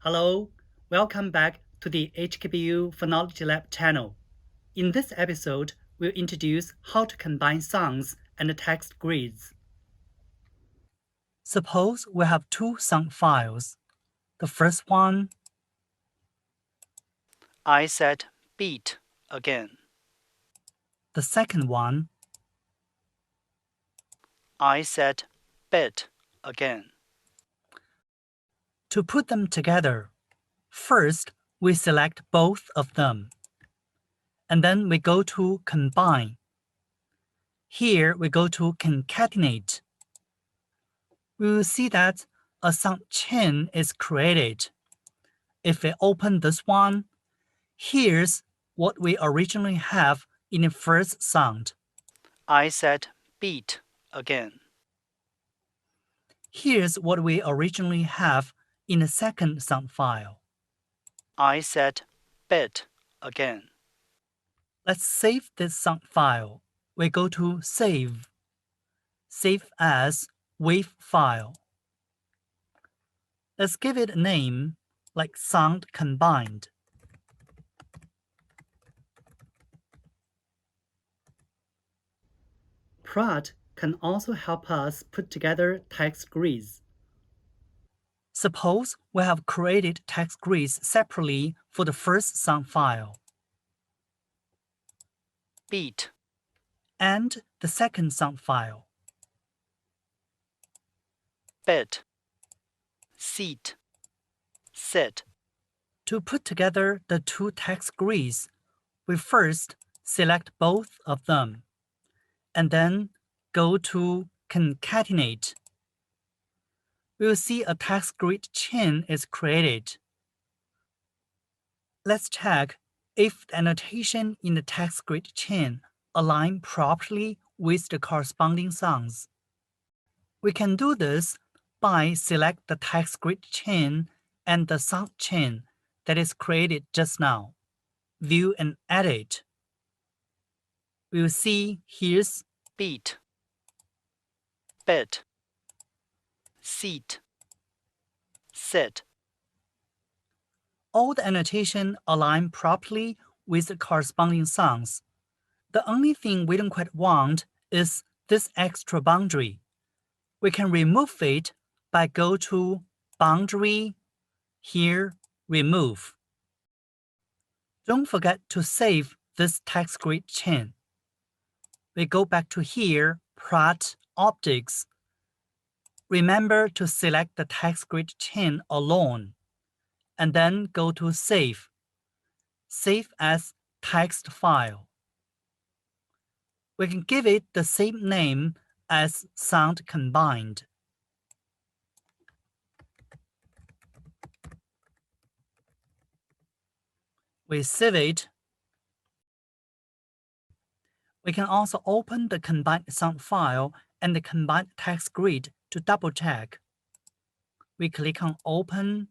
Hello, welcome back to the HKBU Phonology Lab channel. In this episode, we'll introduce how to combine sounds and text grids. Suppose we have two sound files. The first one, I said beat again. the second one, I said bit again. To put them together, first we select both of them, and then we go to Combine. Here we go to Concatenate. We will see that a sound chain is created. If we open this one, here's what we originally have in the first sound. I said beat again. Here's what we originally have in the second sound file. I said bit again. Let's save this sound file. We go to Save. Save as WAV file. Let's give it a name like Sound Combined. Prod can also help us put together text grids. Suppose we have created text grids separately for the first sound file Beat, and the second sound file. bit, seat, sit. To put together the two text grids, we first select both of them, and then go to Concatenate. We will see a text grid chain is created. Let's check if the annotation in the text grid chain align properly with the corresponding sounds. We can do this by select the text grid chain and the sound chain that is created just now. View and edit. We'll see here's Beat, bit, seat, sit. all the annotation align properly with the corresponding sounds. The only thing we don't quite want is this extra boundary. We can remove it by go to Boundary, here, Remove. Don't forget to save this text grid chain. We go back to here, Plot Objects. Remember to select the text grid chain alone, and then go to Save. Save as text file. We can give it the same name as Sound Combined. We save it. We can also open the combined sound file and the combined text grid to double check. We click on Open,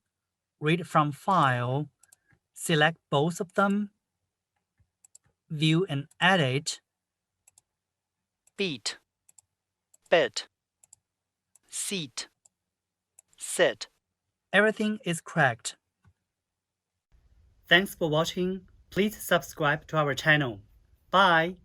Read from File, select both of them, View and Edit. Beat, bit, seat, sit. Everything is correct. Thanks for watching. Please subscribe to our channel. Bye.